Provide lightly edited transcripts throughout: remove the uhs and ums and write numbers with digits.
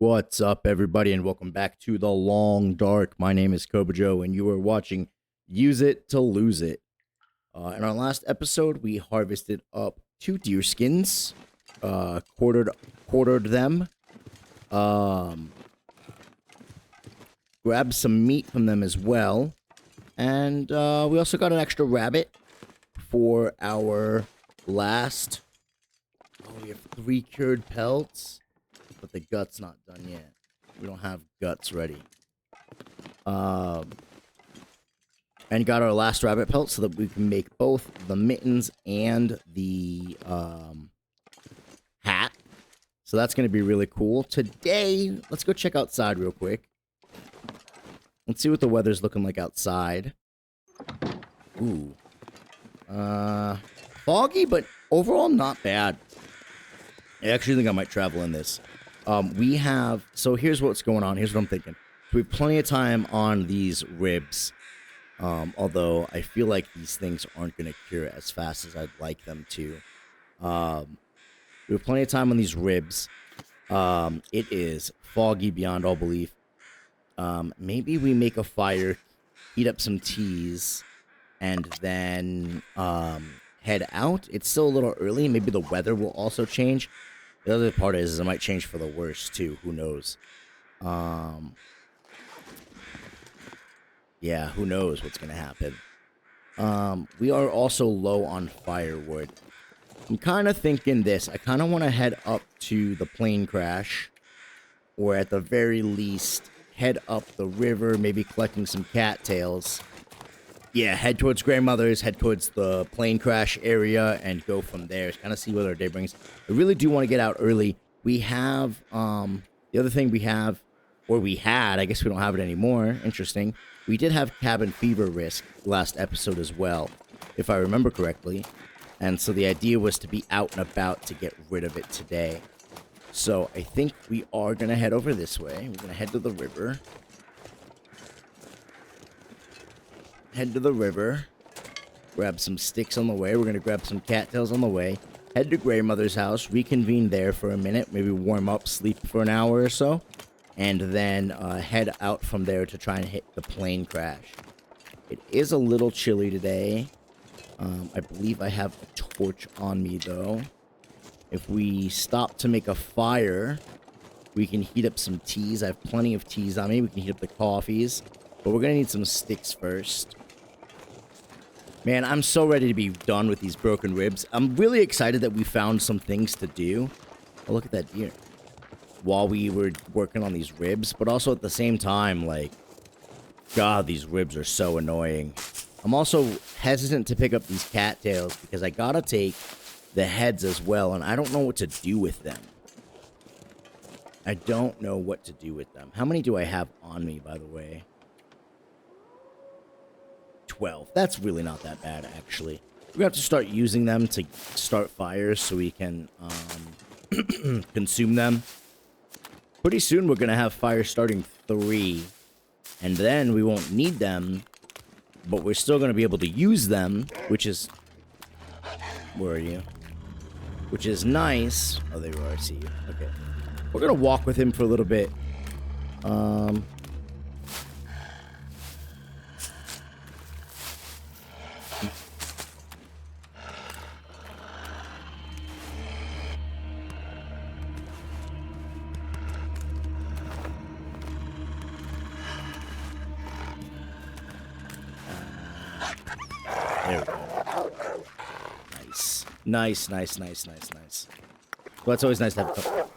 What's up, everybody, and welcome back to The Long Dark. My name is Kobojo, and you are watching Use It to Lose It. In our last episode, we harvested up 2 deer skins, quartered them, grabbed some meat from them as well, and we also got an extra rabbit for our last. Oh, we have 3 cured pelts. But the gut's not done yet. We don't have guts ready. And got our last rabbit pelt so that we can make both the mittens and the hat. So that's going to be really cool. Today, let's go check outside real quick. Let's see what the weather's looking like outside. Ooh. Foggy, but overall not bad. I actually think I might travel in this. So here's what's going on. Here's what I'm thinking. We have plenty of time on these ribs. Although I feel like these things aren't going to cure as fast as I'd like them to. We have plenty of time on these ribs. It is foggy beyond all belief. Maybe we make a fire, heat up some teas, and then head out. It's still a little early. Maybe the weather will also change. The other part is it might change for the worse, too. Who knows? Yeah, who knows what's going to happen. We are also low on firewood. I'm kind of thinking this. I kind of want to head up to the plane crash. Or at the very least, head up the river, maybe collecting some cattails. Yeah, head towards grandmother's, head towards the plane crash area, and go from there. Kind of see what our day brings. I really do want to get out early. We have, the other thing we have, or we had, I guess we don't have it anymore. Interesting. We did have cabin fever risk last episode as well, if I remember correctly. And so the idea was to be out and about to get rid of it today. So I think we are going to head over this way. We're going to head to the river. Head to the river, grab some sticks on the way. We're going to grab some cattails on the way. Head to grandmother's house, reconvene there for a minute, maybe warm up, sleep for an hour or so, and then head out from there to try and hit the plane crash. It is a little chilly today. I believe I have a torch on me, though. If we stop to make a fire, we can heat up some teas. I have plenty of teas on me. We can heat up the coffees, but we're going to need some sticks first. Man, I'm so ready to be done with these broken ribs. I'm really excited that we found some things to do. Oh, look at that deer. While we were working on these ribs, but also at the same time, like, God, these ribs are so annoying. I'm also hesitant to pick up these cattails because I gotta take the heads as well, and I don't know what to do with them. I don't know what to do with them. How many do I have on me, by the way? 12. That's really not that bad, actually. We're gonna have to start using them to start fires so we can consume them. Pretty soon we're gonna have fire starting 3, and then we won't need them, but we're still gonna be able to use them, which is... Where are you? Which is nice. Oh, there you are. I see you. Okay. We're gonna walk with him for a little bit. There we go. Nice. Nice. Well, it's always nice to have a couple.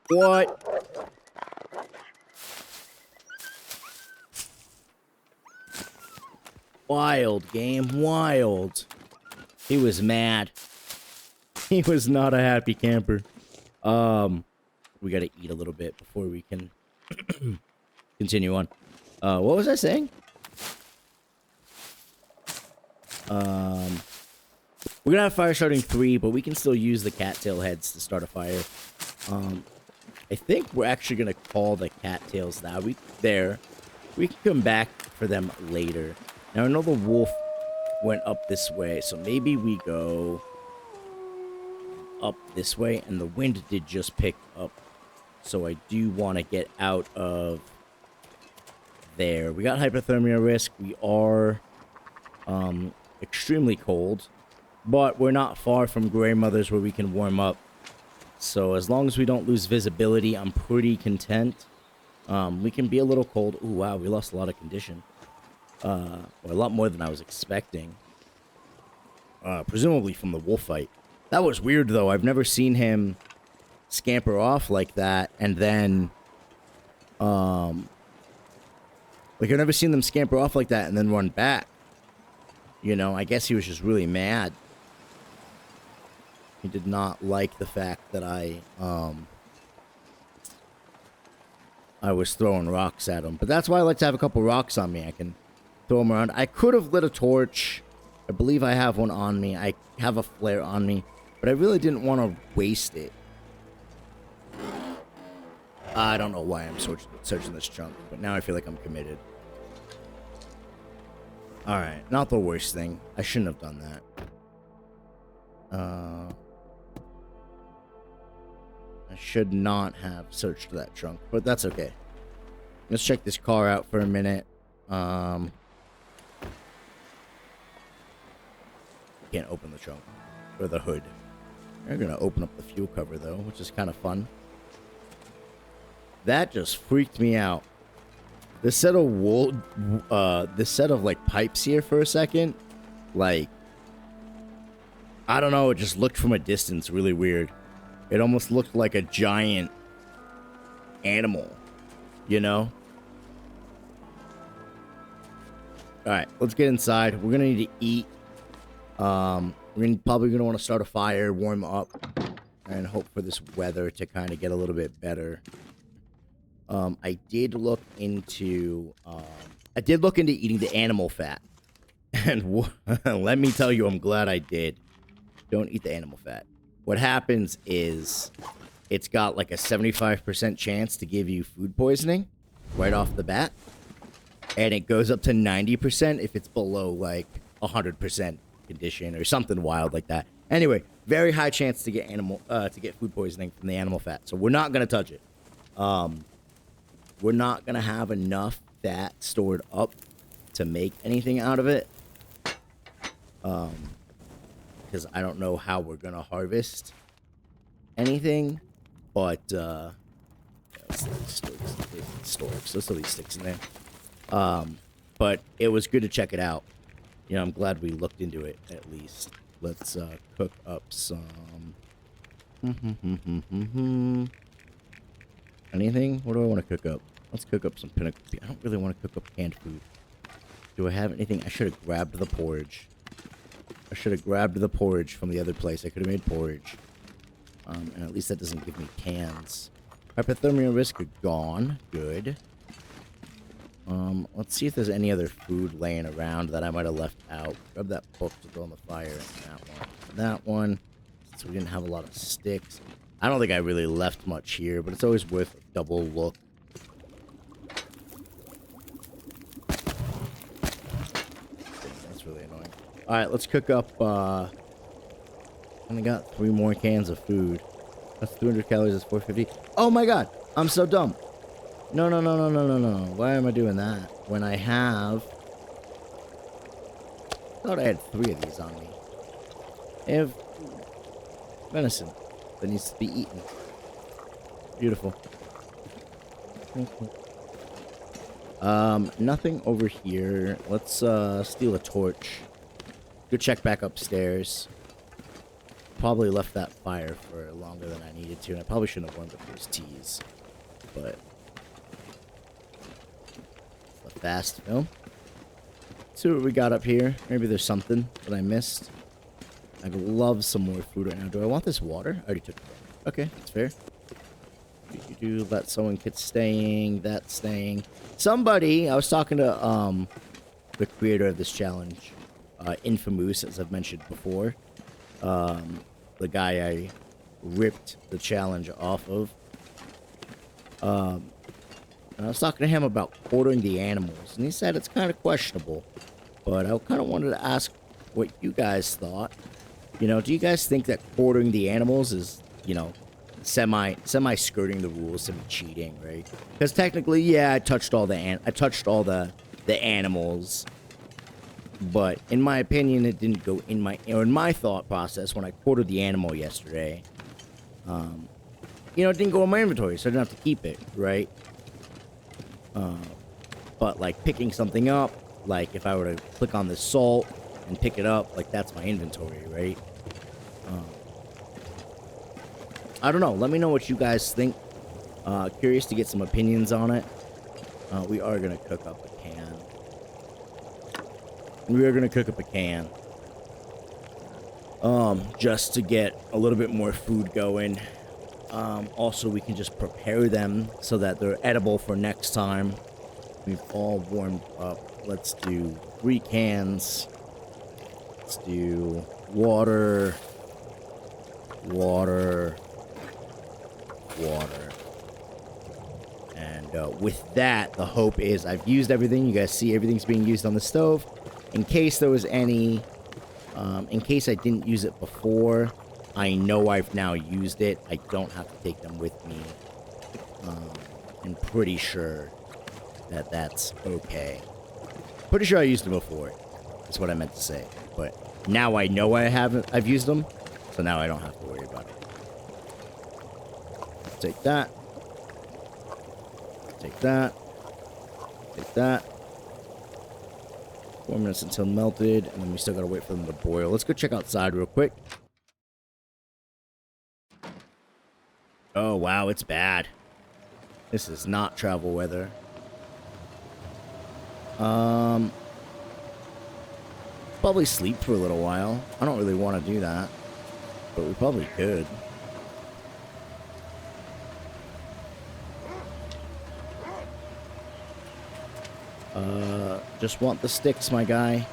What? Wild game. Wild. He was mad. He was not a happy camper. We gotta eat a little bit before we can continue on. What was I saying? We're gonna have fire starting 3, but we can still use the cattail heads to start a fire. I think we're actually gonna call the cattails now. We can come back for them later. Now I know the wolf went up this way, so maybe we go up this way, and the wind did just pick up. So I do want to get out of there. We got hypothermia risk. We are extremely cold, but we're not far from Grey Mother's where we can warm up. So as long as we don't lose visibility, I'm pretty content. We can be a little cold. Ooh, wow, we lost a lot of condition. Or a lot more than I was expecting. Presumably from the wolf fight. That was weird, though. I've never seen him scamper off like that, and then... Like, I've never seen them scamper off like that and then run back. You know, I guess he was just really mad. He did not like the fact that I was throwing rocks at him. But that's why I like to have a couple rocks on me. I can throw them around. I could have lit a torch. I believe I have one on me. I have a flare on me. But I really didn't want to waste it. I don't know why I'm searching this chunk. But now I feel like I'm committed. Alright, not the worst thing. I shouldn't have done that. I should not have searched that trunk, but that's okay. Let's check this car out for a minute. Can't open the trunk or the hood. We're gonna open up the fuel cover though, which is kind of fun. That just freaked me out. This set of like pipes here for a second, like, I don't know, it just looked from a distance really weird. It almost looked like a giant animal, you know? Alright, let's get inside. We're gonna need to eat. We're probably gonna want to start a fire, warm up, and hope for this weather to kind of get a little bit better. I did look into eating the animal fat. And let me tell you, I'm glad I did. Don't eat the animal fat. What happens is it's got like a 75% chance to give you food poisoning right off the bat. And it goes up to 90% if it's below like 100% condition or something wild like that. Anyway, very high chance to get food poisoning from the animal fat. So we're not going to touch it. We're not going to have enough fat stored up to make anything out of it. Because I don't know how we're going to harvest anything. But, let's throw these sticks in there. But it was good to check it out. You know, I'm glad we looked into it, at least. Let's, cook up some... Anything? What do I want to cook up? Let's cook up some pinnacle. I don't really want to cook up canned food. Do I have anything? I should have grabbed the porridge. I should have grabbed the porridge from the other place. I could have made porridge. And at least that doesn't give me cans. Hypothermia risk gone. Good. Let's see if there's any other food laying around that I might have left out. Grab that book to throw on the fire. That one. That one. So we didn't have a lot of sticks. I don't think I really left much here, but it's always worth a double look. That's really annoying. Alright, let's cook up, only got 3 more cans of food. That's 200 calories, that's 450. Oh my god! I'm so dumb! No. Why am I doing that? When I have... I thought I had 3 of these on me. I have... venison that needs to be eaten. Beautiful. Nothing over here. Let's steal a torch. Go check back upstairs. Probably left that fire for longer than I needed to, and I probably shouldn't have warmed up those teas. But it's a fast film. See what we got up here. Maybe there's something that I missed. I'd love some more food right now. Do I want this water? I already took it. Okay, that's fair. That sewing kit staying. That staying. Somebody, I was talking to the creator of this challenge, Infamous, as I've mentioned before. The guy I ripped the challenge off of. And I was talking to him about quartering the animals, and he said it's kind of questionable. But I kind of wanted to ask what you guys thought. You know, do you guys think that quartering the animals is, you know, semi skirting the rules, semi cheating, right? Because technically, yeah, I touched all the animals, but in my opinion, it didn't go in my thought process when I quartered the animal yesterday. You know, it didn't go in my inventory, so I didn't have to keep it, right? But like picking something up, like if I were to click on this salt and pick it up, like that's my inventory, right? I don't know. Let me know what you guys think. Curious to get some opinions on it. We are gonna cook up a can. Just to get a little bit more food going. Also, we can just prepare them so that they're edible for next time. We've all warmed up. Let's do 3 cans. Let's do water. And with that, the hope is I've used everything. You guys see everything's being used on the stove. In case there was any, in case I didn't use it before, I know I've now used it. I don't have to take them with me. I'm pretty sure that that's okay. Pretty sure I used them before. That's what I meant to say. But now I know I've used them, so now I don't have to worry about it. Take that. Take that. Take that. 4 minutes until melted, and then we still gotta wait for them to boil. Let's go check outside real quick. Oh, wow, it's bad. This is not travel weather. Probably sleep for a little while. I don't really want to do that, but we probably could. Just want the sticks, my guy.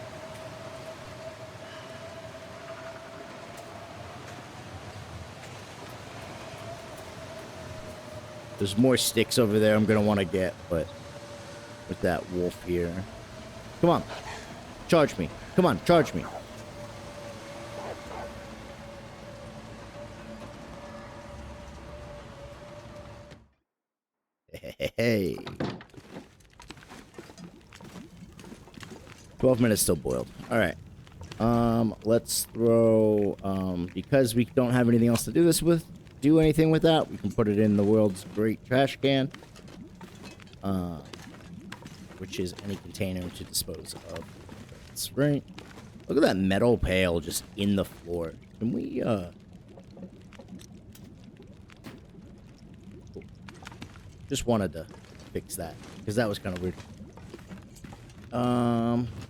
There's more sticks over there I'm gonna want to get, but with that wolf here. Come on. Charge me. Come on, charge me. Hey. 12 minutes still boiled. All right. Let's throw, because we don't have anything else to do anything with that, we can put it in the world's great trash can, which is any container to dispose of. That's right. Look at that metal pail just in the floor. Can we, just wanted to fix that because that was kind of weird.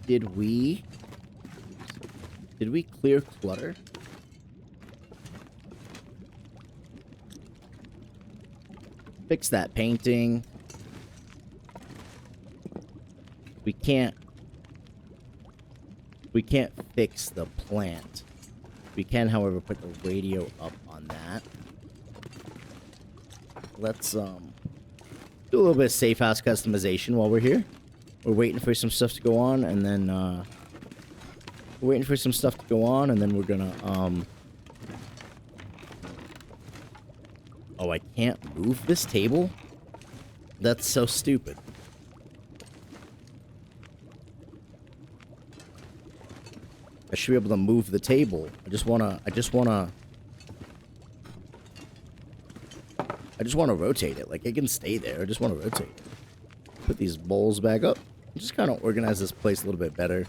Did we clear clutter? Fix that painting. We can't fix the plant. We can, however, put the radio up on that. Let's do a little bit of safe house customization while we're here. We're waiting for some stuff to go on, and then we're gonna oh, I can't move this table? That's so stupid. I should be able to move the table. I just wanna rotate it. Like, it can stay there. I just wanna rotate it. Put these bowls back up. Just kind of organize this place a little bit better.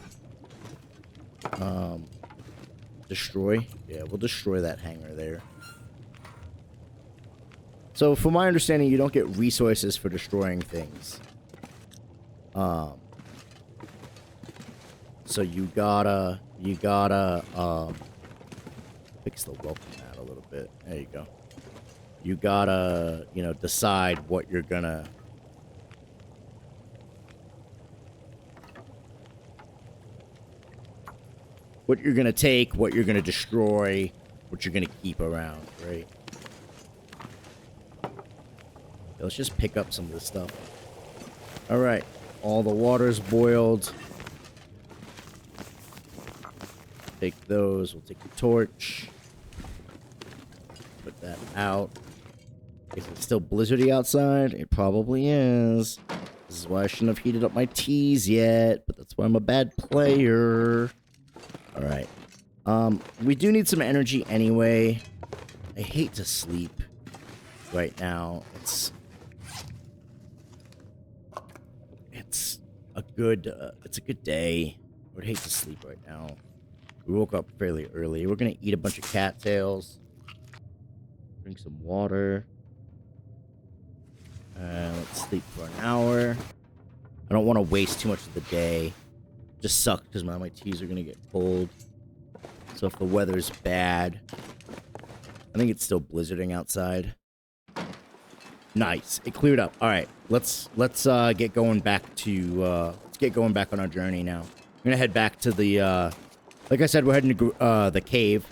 Destroy. Yeah, we'll destroy that hanger there. So, from my understanding, you don't get resources for destroying things. So you gotta, fix the welcome mat a little bit. There you go. You gotta, you know, decide what you're gonna... what you're gonna take, what you're gonna destroy, what you're gonna keep around, right? Let's just pick up some of this stuff. Alright, all the water's boiled. take those. We'll take the torch. Put that out. Is it still blizzardy outside? It probably is. This is why I shouldn't have heated up my teas yet, but that's why I'm a bad player. Alright. We do need some energy anyway. I hate to sleep right now. It's a good day. I would hate to sleep right now. We woke up fairly early. We're gonna eat a bunch of cattails. Drink some water. Let's sleep for an hour. I don't want to waste too much of the day. Just sucks because my teas are gonna get cold. So if the weather's bad, I think it's still blizzarding outside. Nice, it cleared up. All right, let's get going back to on our journey now. I'm gonna head back to the like I said, we're heading to the cave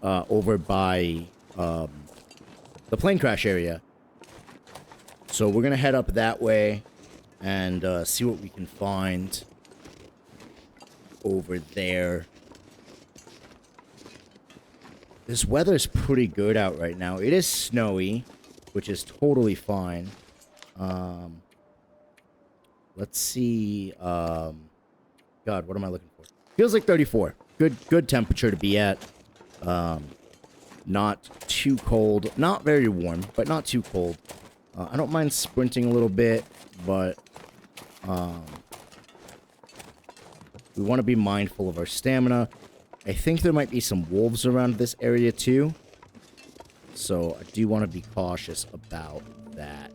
over by the plane crash area. So we're gonna head up that way and see what we can find over there. This weather's pretty good out right now. It is snowy, which is totally fine. Let's see. God, what am I looking for? Feels like 34. Good temperature to be at. Not too cold. Not very warm, but not too cold. I don't mind sprinting a little bit, but we want to be mindful of our stamina. I think there might be some wolves around this area too, so I do want to be cautious about that.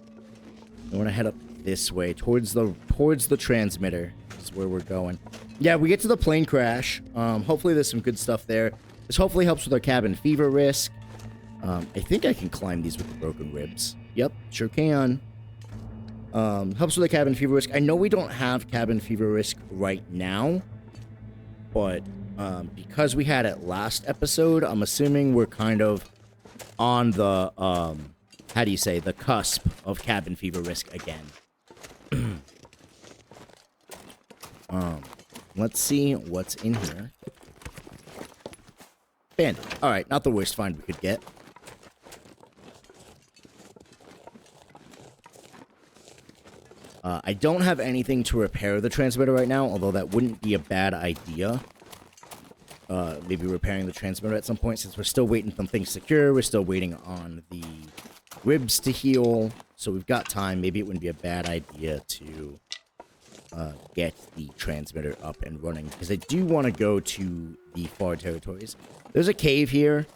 I want to head up this way towards the transmitter. Is where we're going. Yeah, we get to the plane crash. Hopefully there's some good stuff there. This hopefully helps with our cabin fever risk. I think I can climb these with the broken ribs. Yep, sure can. Helps with the cabin fever risk. I know we don't have cabin fever risk right now, but because we had it last episode, I'm assuming we're kind of on the, how do you say, the cusp of cabin fever risk again. Let's see what's in here. Bandit. Alright, not the worst find we could get. I don't have anything to repair the transmitter right now, although that wouldn't be a bad idea. Maybe repairing the transmitter at some point, since we're still waiting on things secure. We're still waiting on the ribs to heal, so we've got time. Maybe it wouldn't be a bad idea to get the transmitter up and running, because I do want to go to the far territories. There's a cave here,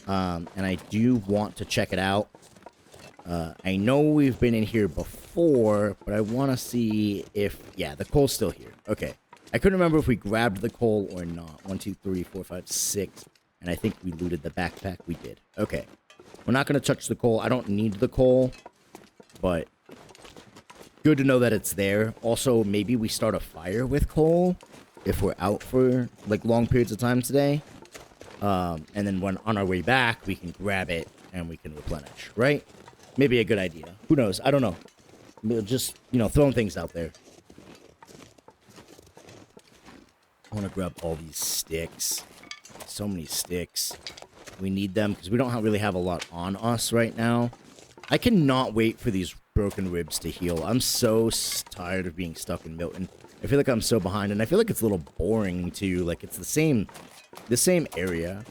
and I do want to check it out. I know we've been in here before, but I want to see if... Yeah, the coal's still here. Okay. I couldn't remember if we grabbed the coal or not. 1, 2, 3, 4, 5, 6. And I think we looted the backpack. We did. Okay. We're not going to touch the coal. I don't need the coal, but good to know that it's there. Also, maybe we start a fire with coal if we're out for, like, long periods of time today. And then when on our way back, we can grab it and we can replenish, right? Maybe a good idea. Who knows? I don't know. Just, throwing things out there. I want to grab all these sticks. So many sticks. We need them because we don't really have a lot on us right now. I cannot wait for these broken ribs to heal. I'm so tired of being stuck in Milton. I feel like I'm so behind, and I feel like it's a little boring too. Like, it's the same area.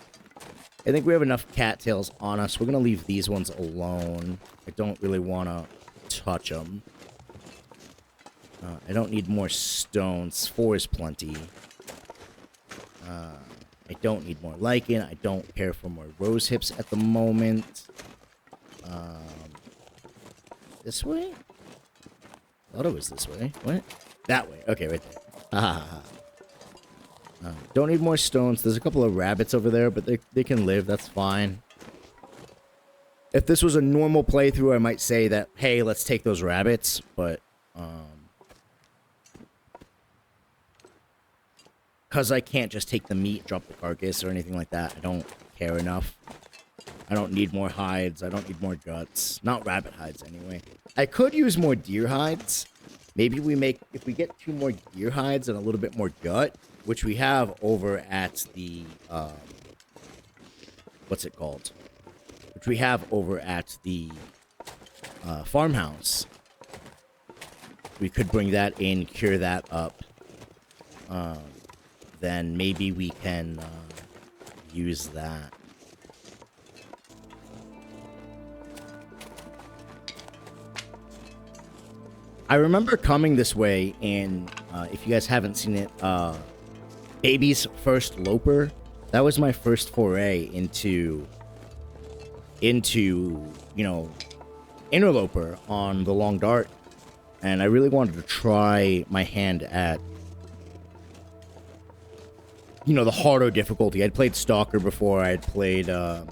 I think we have enough cattails on us. We're going to leave these ones alone. I don't really want to touch them. I don't need more stones. 4 is plenty. I don't need more lichen. I don't care for more rose hips at the moment. This way? I thought it was this way. What? That way. Okay, right there. Don't need more stones. There's a couple of rabbits over there, but they can live. That's fine. If this was a normal playthrough, I might say that, hey, let's take those rabbits, but because I can't just take the meat, drop the carcass, or anything like that, I don't care enough. I don't need more hides. I don't need more guts. Not rabbit hides, anyway. I could use more deer hides. Maybe if we get 2 more deer hides and a little bit more gut, which we have over at the what's it called? Which we have over at the farmhouse. We could bring that in, cure that up. Then maybe we can use that. I remember coming this way in, if you guys haven't seen it, Baby's First Loper. That was my first foray into, you know, Interloper on the Long Dart. And I really wanted to try my hand at, you know, the harder difficulty. I'd played Stalker before. I had played, I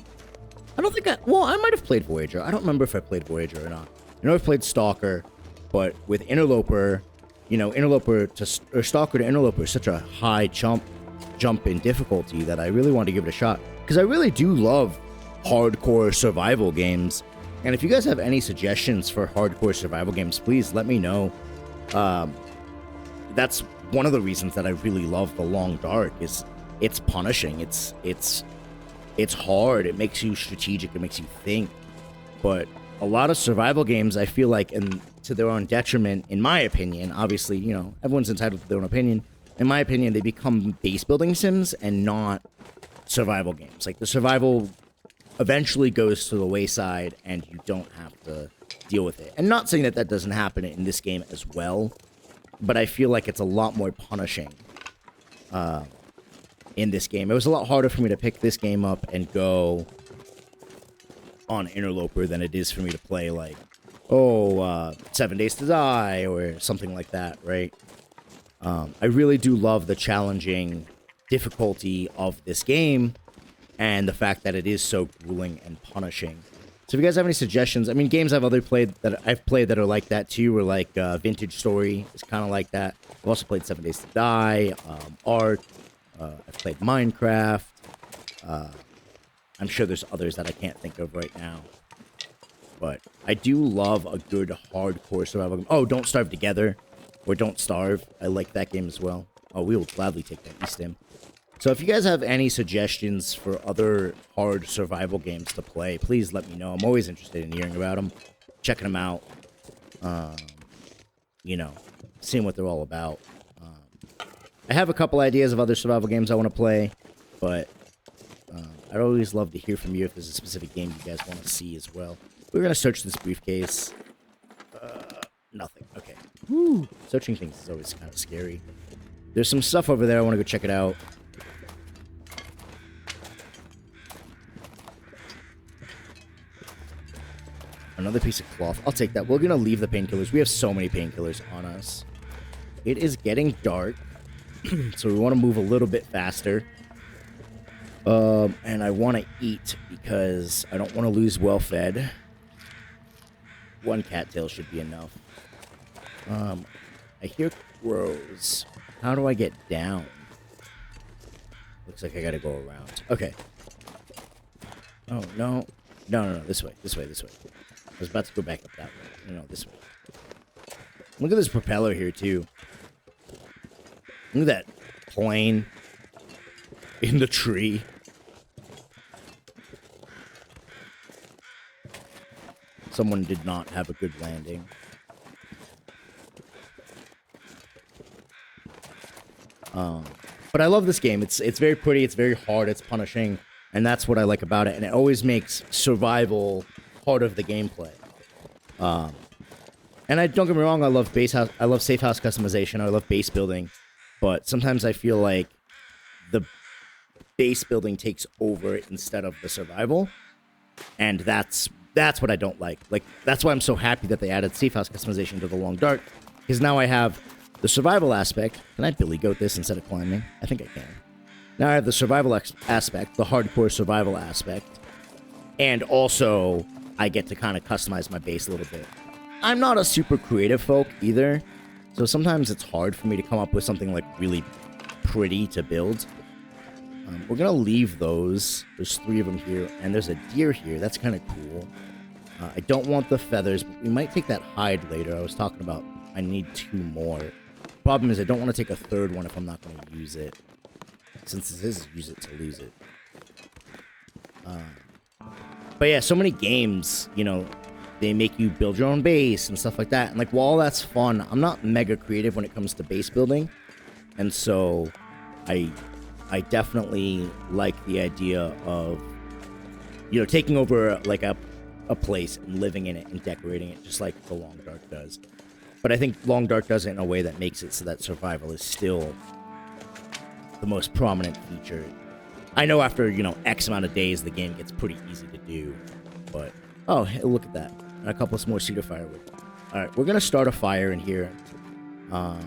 might have played Voyager. I don't remember if I played Voyager or not. I know I've played Stalker, but with Interloper, you know, Stalker to Interloper is such a high jump in difficulty that I really wanted to give it a shot. Because I really do love hardcore survival games. And if you guys have any suggestions for hardcore survival games, please let me know. That's one of the reasons that I really love The Long Dark is it's punishing. It's hard. It makes you strategic. It makes you think. But a lot of survival games, I feel like, and to their own detriment, in my opinion, obviously, you know, everyone's entitled to their own opinion. In my opinion, they become base building sims and not survival games. Like the survival eventually goes to the wayside and you don't have to deal with it. And not saying that that doesn't happen in this game as well, but I feel like it's a lot more punishing in this game. It was a lot harder for me to pick this game up and go on Interloper than it is for me to play like, 7 Days to Die or something like that, right? I really do love the challenging difficulty of this game and the fact that it is so grueling and punishing. So if you guys have any suggestions, I mean, games I've played that are like that too, or like Vintage Story is kind of like that. I've also played 7 Days to Die, Ark, I've played Minecraft. I'm sure there's others that I can't think of right now. But I do love a good hardcore survival game. Oh, Don't Starve Together, or Don't Starve. I like that game as well. Oh, we will gladly take that Eastim. So if you guys have any suggestions for other hard survival games to play, please let me know. I'm always interested in hearing about them, checking them out, you know, seeing what they're all about. I have a couple ideas of other survival games I want to play, but I'd always love to hear from you if there's a specific game you guys want to see as well. We're going to search this briefcase. Nothing. Okay. Woo. Searching things is always kind of scary. There's some stuff over there. I want to go check it out. Another piece of cloth. I'll take that. We're going to leave the painkillers. We have so many painkillers on us. It is getting dark, so we want to move a little bit faster. And I want to eat because I don't want to lose well-fed. One cattail should be enough. I hear crows. How do I get down? Looks like I gotta go around. Okay. Oh, no. No. This way. I was about to go back up that way. No, this way. Look at this propeller here, too. Look at that plane in the tree. Someone did not have a good landing. But I love this game. It's very pretty. It's very hard. It's punishing. And that's what I like about it. And it always makes survival part of the gameplay. And don't get me wrong, I love safe house customization. I love base building. But sometimes I feel like the base building takes over instead of the survival. And that's what I don't like. Like, that's why I'm so happy that they added safe house customization to the Long Dark. Because now I have the survival aspect. Can I billy goat this instead of climbing? I think I can. Now I have the survival aspect, the hardcore survival aspect. And also, I get to kind of customize my base a little bit. I'm not a super creative folk either. So sometimes it's hard for me to come up with something like really pretty to build. We're going to leave those. There's 3 of them here. And there's a deer here. That's kind of cool. I don't want the feathers, but we might take that hide later. I was talking about I need 2 more. problem is I don't want to take a third one if I'm not going to use it. Since this is use it to lose it. But yeah, so many games, you know, they make you build your own base and stuff like that. And like, while that's fun, I'm not mega creative when it comes to base building. And so I definitely like the idea of, you know, taking over like a place and living in it and decorating it just like the Long Dark does. But I think Long Dark does it in a way that makes it so that survival is still the most prominent feature. I know after, you know, X amount of days, the game gets pretty easy to do. But, oh, hey, look at that. And a couple more cedar firewood. All right, we're going to start a fire in here. We'll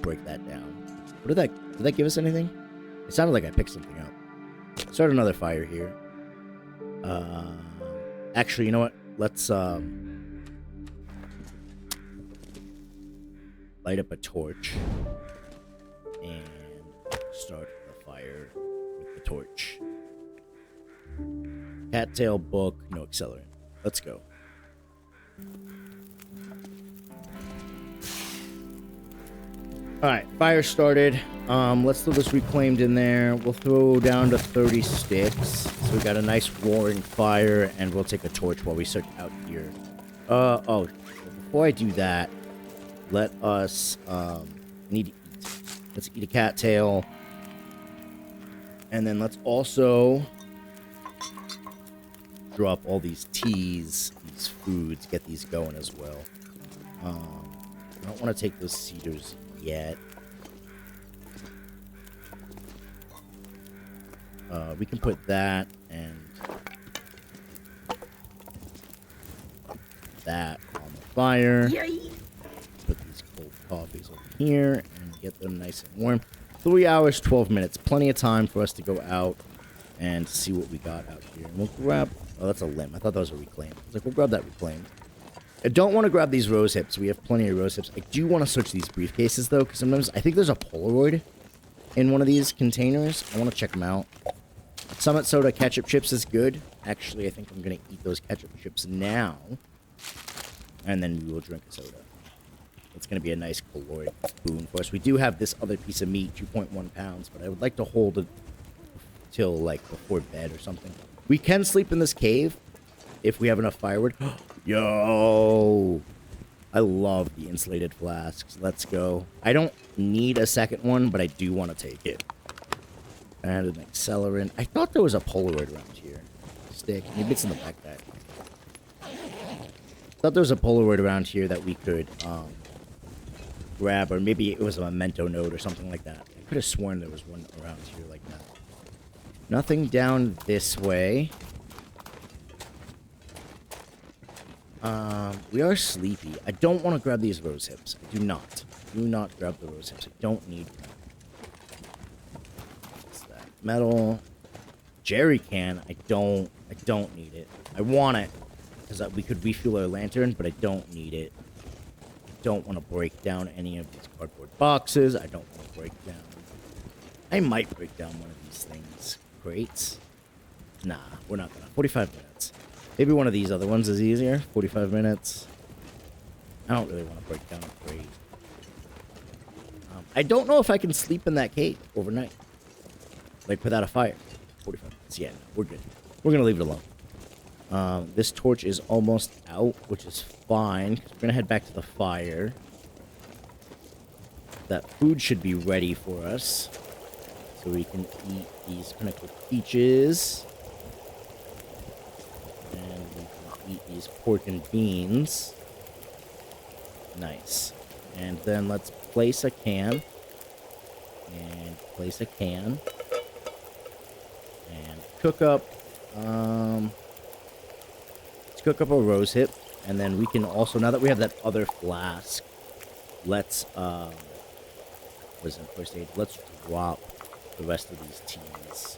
break that down. What did that give us anything? It sounded like I picked something up. Start another fire here. Actually, you know what? Let's light up a torch and start the fire with the torch. Cattail book, no accelerant. Let's go. Alright, fire started. Let's throw this reclaimed in there. We'll throw down to 30 sticks. So we got a nice roaring fire, and we'll take a torch while we search out here. Before I do that, let us, need to eat. Let's eat a cattail. And then let's also drop all these teas, these foods, get these going as well. I don't want to take those cedars yet. We can put that and that on the fire. Yay. Put these cold coffees over here and get them nice and warm. 3 hours, 12 minutes. Plenty of time for us to go out and see what we got out here. And we'll grab... Oh, that's a limb. I thought that was a reclaim. I was like, we'll grab that reclaim. I don't want to grab these rose hips. We have plenty of rose hips. I do want to search these briefcases, though, because sometimes I think there's a Polaroid in one of these containers. I want to check them out. Summit Soda ketchup chips is good. Actually, I think I'm going to eat those ketchup chips now. And then we will drink a soda. It's going to be a nice caloric boon for us. We do have this other piece of meat, 2.1 pounds, but I would like to hold it till, like, before bed or something. We can sleep in this cave if we have enough firewood. Yo! I love the insulated flasks. Let's go. I don't need a second one, but I do want to take it. And an accelerant. I thought there was a Polaroid around here. Stick. Maybe it's in the backpack. I thought there was a Polaroid around here that we could grab, or maybe it was a memento note or something like that. I could have sworn there was one around here like that. Nothing down this way. We are sleepy. I don't want to grab these rose hips. I do not. Do not grab the rose hips. I don't need them. What's that? Metal. Jerry can. I don't need it. I want it because we could refuel our lantern, but I don't need it. I don't want to break down any of these cardboard boxes. I don't want to break down. I might break down one of these things. Crates. Nah, we're not gonna. 45 minutes. Maybe one of these other ones is easier. 45 minutes. I don't really want to break down a crate. I don't know if I can sleep in that cave overnight. Like, without a fire. 45 minutes. Yeah, no, we're good. We're going to leave it alone. This torch is almost out, which is fine. We're going to head back to the fire. That food should be ready for us. So we can eat these pinnacle peaches. And we can eat these pork and beans. Nice. And then let's place a can. And place a can. And cook up. Let's cook up a rose hip. And then we can also, now that we have that other flask, let's, what is it, first aid? Let's drop the rest of these teas.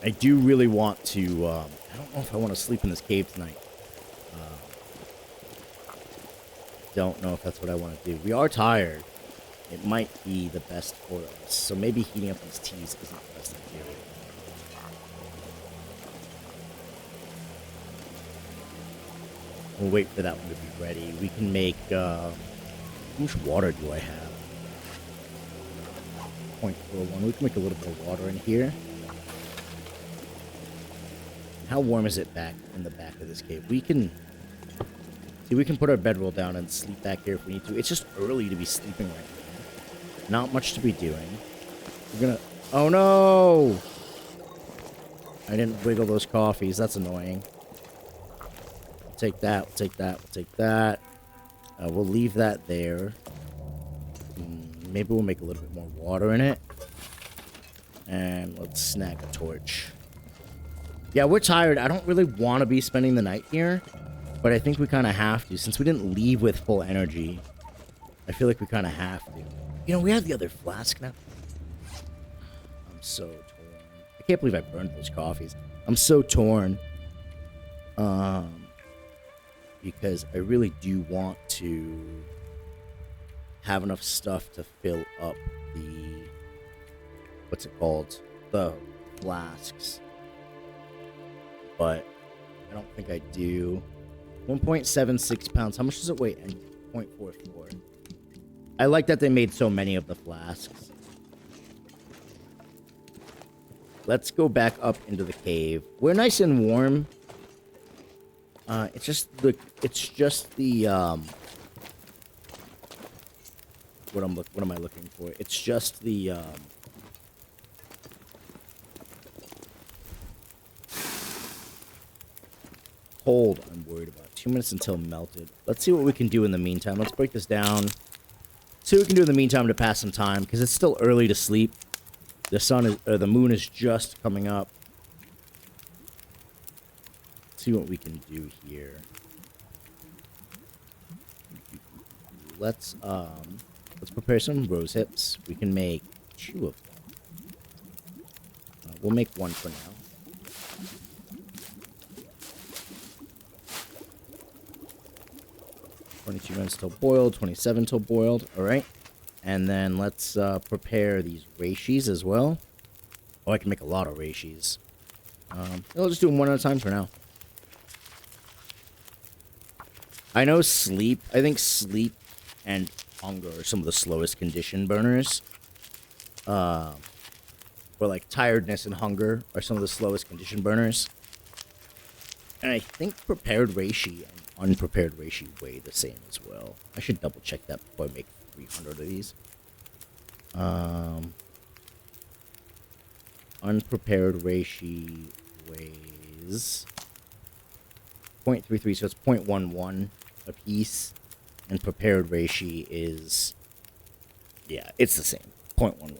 I do really want to, I don't know if I want to sleep in this cave tonight. Don't know if that's what I want to do. We are tired. It might be the best for us. So maybe heating up these teas isn't the best idea. We'll wait for that one to be ready. We can make How much water do I have? 0.41. We can make a little bit of water in here. How warm is it back in the back of this cave? We can... See, we can put our bedroll down and sleep back here if we need to. It's just early to be sleeping right now. Not much to be doing. We're gonna... Oh, no! I didn't wiggle those coffees. That's annoying. We'll take that. We'll take that. We'll take that. We'll leave that there. Maybe we'll make a little bit more water in it. And let's snag a torch. Yeah, we're tired. I don't really want to be spending the night here. But I think we kind of have to. Since we didn't leave with full energy, I feel like we kind of have to. You know, we have the other flask now. I'm so torn. I can't believe I burned those coffees. I'm so torn. Because I really do want to have enough stuff to fill up the... What's it called? The flasks. But I don't think I do. 1.76 pounds. How much does it weigh? And 0.44. I like that they made so many of the flasks. Let's go back up into the cave. We're nice and warm. It's just the what am I looking for? It's just the cold I'm worried about. 2 minutes until melted. Let's see what we can do in the meantime. Let's break this down. See what we can do in the meantime to pass some time, because it's still early to sleep. The sun is, or the moon is just coming up. Let's see what we can do here. Let's prepare some rose hips. We can make 2 of them. We'll make 1 for now. 22 minutes till boiled, 27 till boiled. All right. And then let's prepare these reishis as well. Oh, I can make a lot of reishis. I'll just do them one at a time for now. I know sleep. I think sleep and hunger are some of the slowest condition burners. Or like tiredness and hunger are some of the slowest condition burners. And I think prepared reishi and unprepared reishi weigh the same as well. I should double check that before I make 300 of these. Unprepared reishi weighs 0.33, so it's 0.11 a piece. And prepared reishi is, yeah, it's the same, 0.11.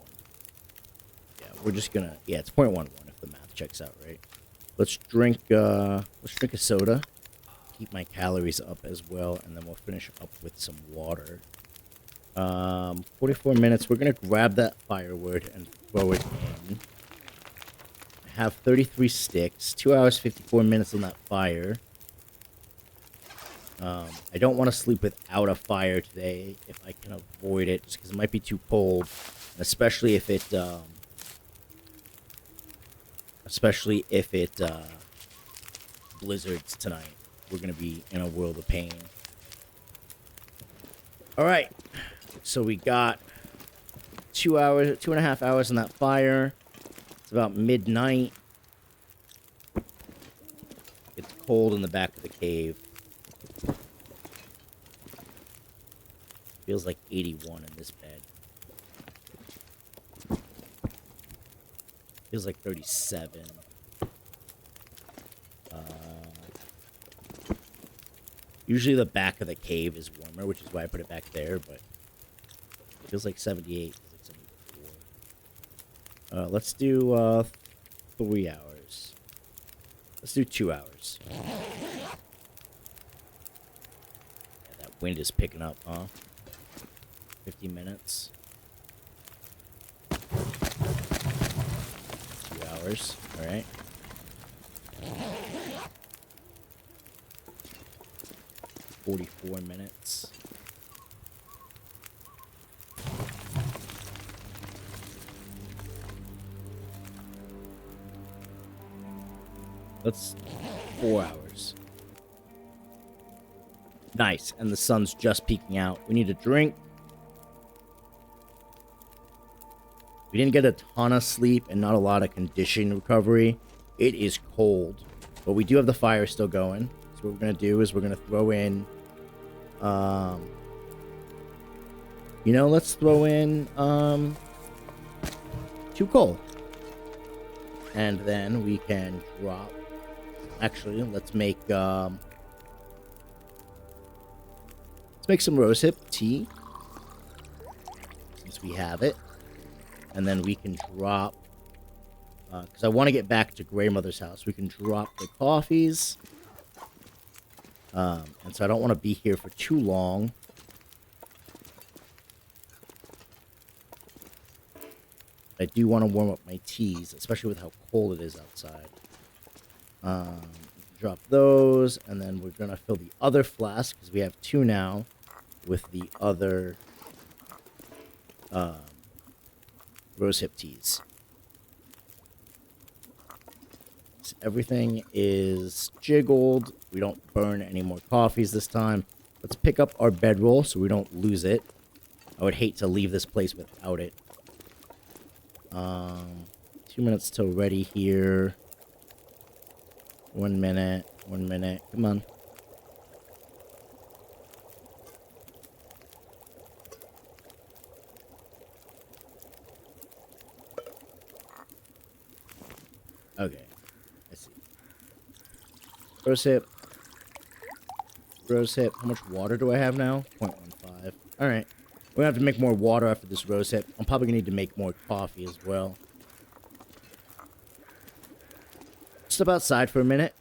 Yeah, we're just gonna, yeah, it's 0.11 if the math checks out, right? Let's drink a soda. Keep my calories up as well, and then we'll finish up with some water. 44 minutes. We're gonna grab that firewood and throw it in. I have 33 sticks. 2 hours 54 minutes on that fire. I don't want to sleep without a fire today if I can avoid it, just because it might be too cold, especially if it blizzards tonight. We're gonna be in a world of pain. All right, so we got 2.5 hours on that fire. It's about midnight. It's cold in the back of the cave. Feels like 81 in this bed. Feels like 37. Usually the back of the cave is warmer, which is why I put it back there, but it feels like 78. Feels like 74. Let's do 3 hours. Let's do 2 hours. Yeah, that wind is picking up, huh? 50 minutes. 2 hours. All right. 44 minutes. That's 4 hours. Nice. And the sun's just peeking out. We need a drink. We didn't get a ton of sleep and not a lot of condition recovery. It is cold. But we do have the fire still going. So what we're going to do is we're going to throw in... let's throw in 2 coal. And then we can drop... Actually, let's make some rosehip tea. Since we have it. And then we can drop... because I want to get back to Grandmother's house. We can drop the coffees. And so I don't want to be here for too long. I do want to warm up my teas, especially with how cold it is outside. Drop those, and then we're going to fill the other flask, because we have 2 now, with the other rosehip teas. So everything is jiggled. We don't burn any more coffees this time. Let's pick up our bedroll so we don't lose it. I would hate to leave this place without it. 2 minutes till ready here. 1 minute. 1 minute. Come on. Okay. I see. Rosehip. Rosehip. How much water do I have now? 0.15. Alright. We're going to have to make more water after this rosehip. I'm probably going to need to make more coffee as well. Step outside for a minute.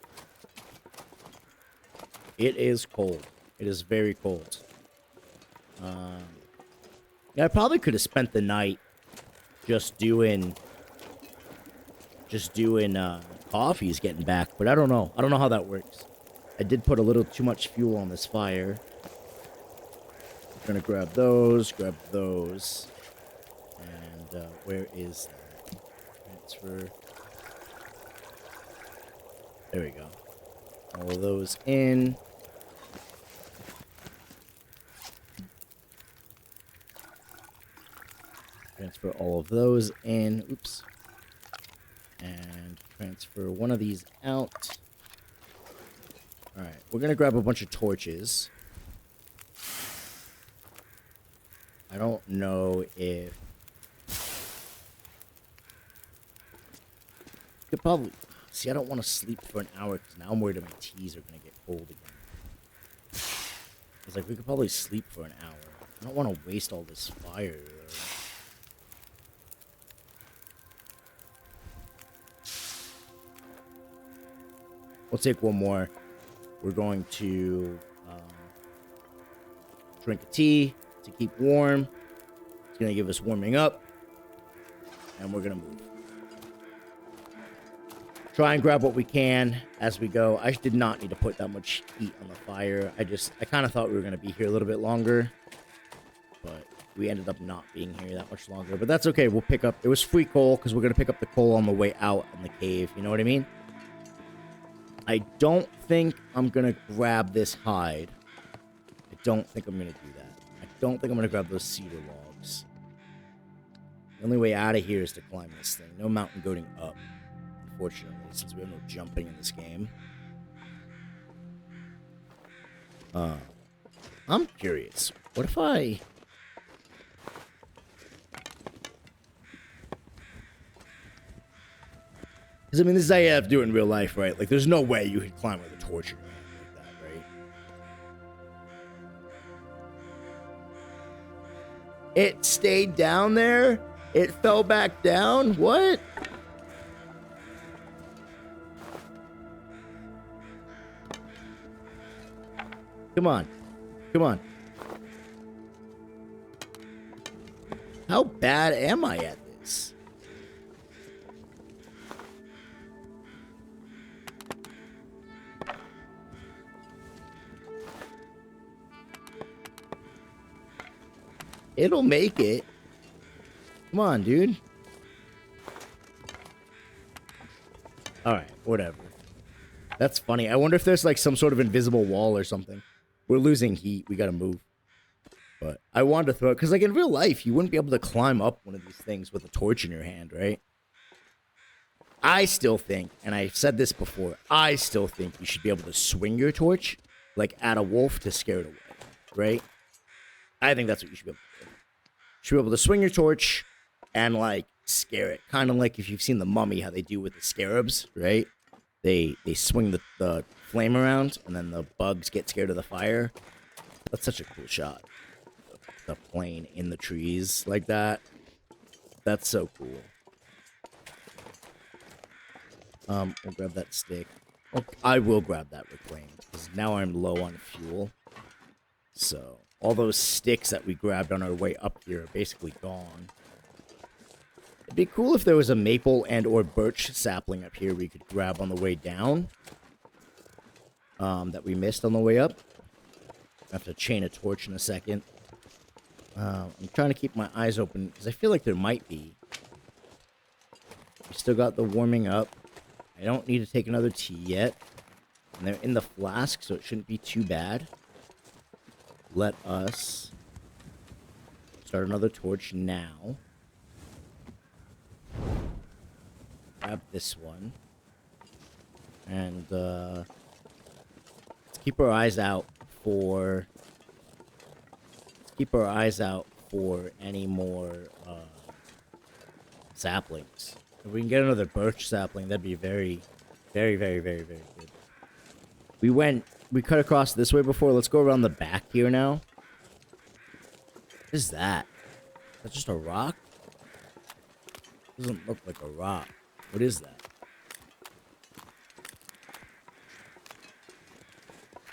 It is cold. It is very cold. Yeah, I probably could have spent the night just doing coffees getting back, but I don't know. I don't know how that works. I did put a little too much fuel on this fire. I'm gonna grab those, and where is that? Transfer. There we go. All of those in. Transfer all of those in. Oops. And transfer one of these out. Alright, we're gonna grab a bunch of torches. I don't know if... Could probably... See, I don't want to sleep for an hour, because now I'm worried that my teas are gonna get cold again. It's like, we could probably sleep for an hour. I don't want to waste all this fire, though. We'll take one more. We're going to drink a tea to keep warm. It's going to give us warming up. And we're going to move. Try and grab what we can as we go. I did not need to put that much heat on the fire. I kind of thought we were going to be here a little bit longer. But we ended up not being here that much longer. But that's okay. We'll pick up... It was free coal because we're going to pick up the coal on the way out in the cave. You know what I mean? I don't think I'm going to grab this hide. I don't think I'm going to do that. I don't think I'm going to grab those cedar logs. The only way out of here is to climb this thing. No mountain goating up, unfortunately, since we have no jumping in this game. I'm curious. What if I... Because, I mean, this is how you have to do it in real life, right? Like, there's no way you could climb with a torch in your hand like that, right? It stayed down there? It fell back down? What? Come on. Come on. How bad am I at this? It'll make it. Come on, dude. Alright, whatever. That's funny. I wonder if there's like some sort of invisible wall or something. We're losing heat. We gotta move. But I wanted to throw it because, like, in real life, you wouldn't be able to climb up one of these things with a torch in your hand, right? I still think, and I've said this before, I still think you should be able to swing your torch, like, at a wolf to scare it away, right? I think that's what you should be able to do. You should be able to swing your torch and, like, scare it. Kind of like if you've seen The Mummy, how they do with the scarabs, right? They swing the flame around, and then the bugs get scared of the fire. That's such a cool shot. The plane in the trees like that. That's so cool. We'll grab that stick. Well, I will grab that reclaimed, because now I'm low on fuel. So, all those sticks that we grabbed on our way up here are basically gone. It'd be cool if there was a maple and or birch sapling up here we could grab on the way down. That we missed on the way up. I have to chain a torch in a second. I'm trying to keep my eyes open, because I feel like there might be. We still got the warming up. I don't need to take another tea yet. And they're in the flask, so it shouldn't be too bad. Let us start another torch now. Grab this one. And, let's keep our eyes out for... Keep our eyes out for any more saplings. If we can get another birch sapling, that'd be very, very, very, very, very good. We cut across this way before. Let's go around the back here now. What is that? Is that just a rock? Doesn't look like a rock. What is that?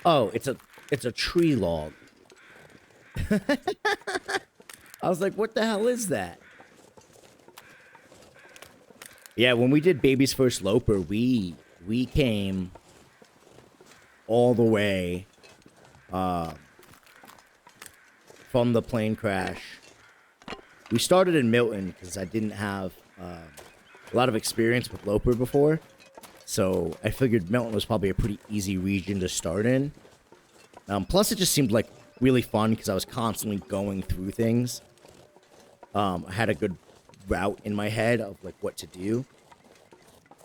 Oh, it's a tree log. I was like, what the hell is that? Yeah, when we did Baby's First Loper, we came all the way from the plane crash. We started in Milton because I didn't have a lot of experience with Loper before. So I figured Milton was probably a pretty easy region to start in. Plus, it just seemed like really fun because I was constantly going through things. I had a good route in my head of like what to do.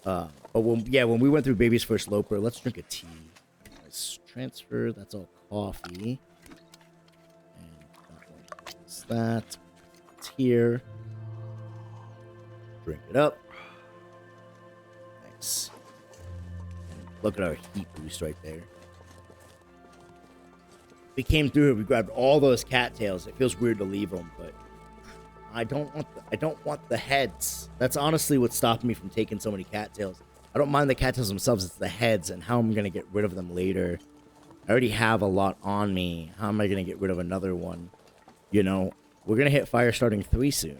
But when we went through Baby's First Loper, let's drink a tea. Let's transfer. That's all coffee. And that one is that. It's here. Drink it up. Nice. And look at our heat boost right there. We came through. We grabbed all those cattails. It feels weird to leave them, but I don't want the heads. That's honestly what stopped me from taking so many cattails. I don't mind the cattails themselves. It's the heads and how I'm gonna get rid of them later. I already have a lot on me. How am I gonna get rid of another one? You know, we're gonna hit fire starting 3 soon.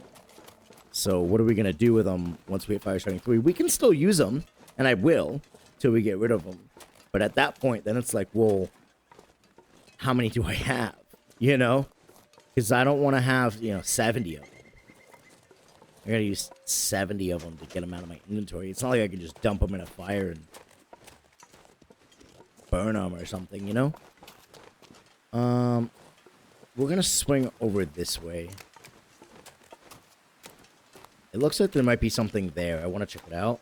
So what are we gonna do with them once we hit fire starting 3? We can still use them, and I will till we get rid of them. But at that point, then it's like, well, how many do I have? You know? Because I don't want to have, 70 of them. I gotta use 70 of them to get them out of my inventory. It's not like I can just dump them in a fire and burn them or something, you know? We're gonna swing over this way. It looks like there might be something there. I want to check it out.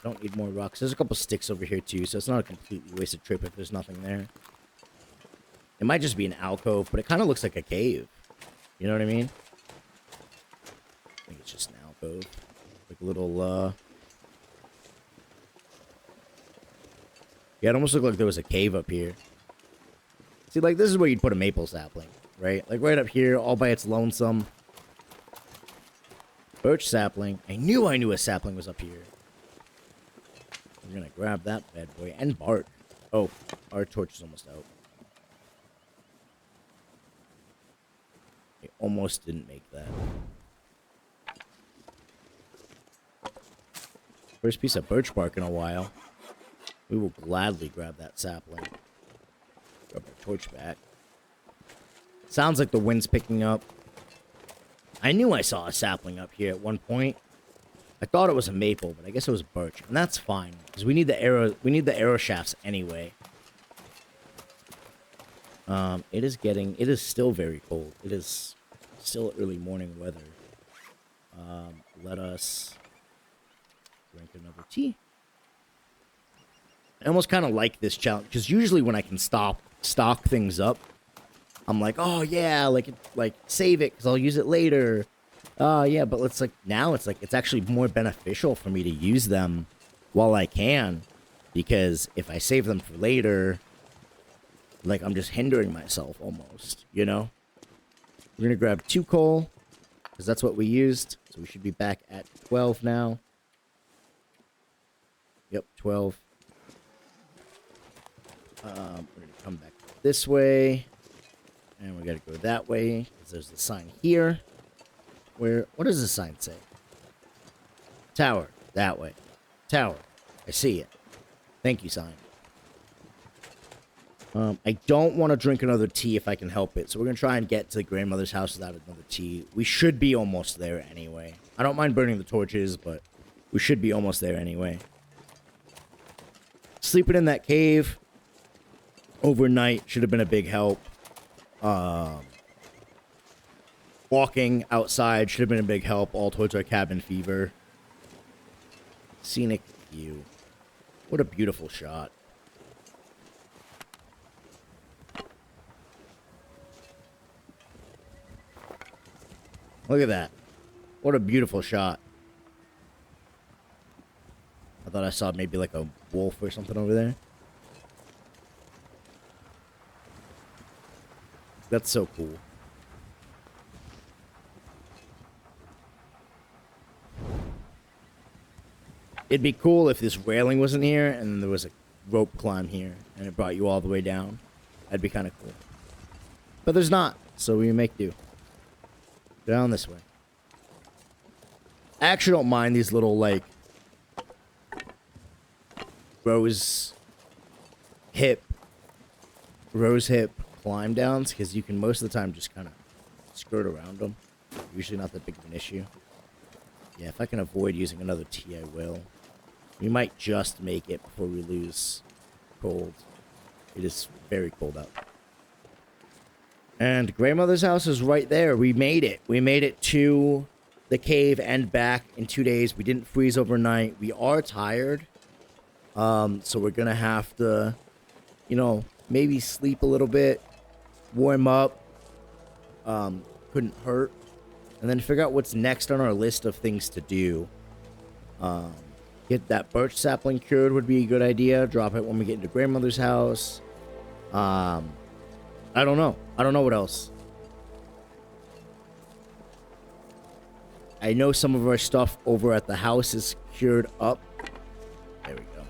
Don't need more rocks. There's a couple sticks over here too, so it's not a completely wasted trip if there's nothing there. It might just be an alcove, but it kind of looks like a cave. You know what I mean? I think it's just an alcove. Like a little, yeah, it almost looked like there was a cave up here. See, like, this is where you'd put a maple sapling, right? Like, right up here, all by its lonesome. Birch sapling. I knew a sapling was up here. We're gonna grab that bad boy. And bark. Oh, our torch is almost out. It almost didn't make that. First piece of birch bark in a while. We will gladly grab that sapling. Grab our torch back. Sounds like the wind's picking up. I knew I saw a sapling up here at one point. I thought it was a maple, but I guess it was birch, and that's fine because we need the arrow shafts anyway. It is still very cold. It is still early morning weather. Let us drink another tea. I almost kind of like this challenge because usually when I can stock things up, I'm like, oh yeah, like save it because I'll use it later. Yeah, but it's like now it's actually more beneficial for me to use them while I can, because if I save them for later, like I'm just hindering myself almost, you know? We're gonna grab 2 coal because that's what we used, so we should be back at 12 now. Yep, 12. We're gonna come back this way, and we gotta go that way because there's the sign here. What does the sign say? Tower, that way. Tower, I see it. Thank you, sign. I don't want to drink another tea if I can help it, so we're gonna try and get to the grandmother's house without another tea. We should be almost there anyway. I don't mind burning the torches, but we should be almost there anyway. Sleeping in that cave overnight should have been a big help. Walking outside should have been a big help, all towards our cabin fever. Scenic view. What a beautiful shot. Look at that. What a beautiful shot. I thought I saw maybe like a wolf or something over there. That's so cool. It'd be cool if this railing wasn't here and there was a rope climb here and it brought you all the way down. That'd be kind of cool. But there's not, so we make do. Down this way. I actually don't mind these little, like, rose hip climb downs, because you can most of the time just kind of skirt around them. Usually not that big of an issue. Yeah, if I can avoid using another tea, I will. We might just make it before we lose cold. It is very cold out. And grandmother's house is right there. We made it. We made it to the cave and back in 2 days. We didn't freeze overnight. We are tired. So we're going to have to, you know, maybe sleep a little bit, warm up. Couldn't hurt. And then figure out what's next on our list of things to do. Get that birch sapling cured would be a good idea. Drop it when we get into grandmother's house. I don't know. I don't know what else. I know some of our stuff over at the house is cured up. There we go.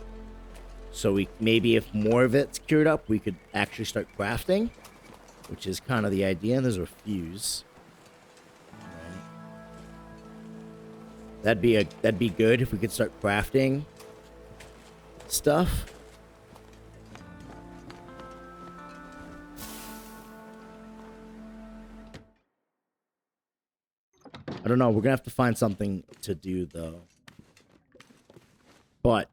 So maybe if more of it's cured up, we could actually start crafting, which is kind of the idea. And there's a fuse. That'd be good if we could start crafting stuff. I don't know. We're gonna have to find something to do though. But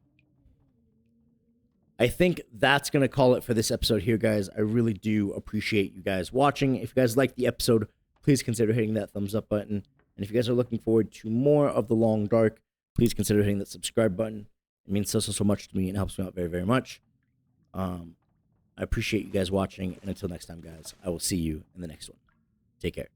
I think that's gonna call it for this episode here, guys. I really do appreciate you guys watching. If you guys liked the episode, please consider hitting that thumbs up button. And if you guys are looking forward to more of The Long Dark, please consider hitting that subscribe button. It means so much to me and helps me out very, very much. I appreciate you guys watching. And until next time, guys, I will see you in the next one. Take care.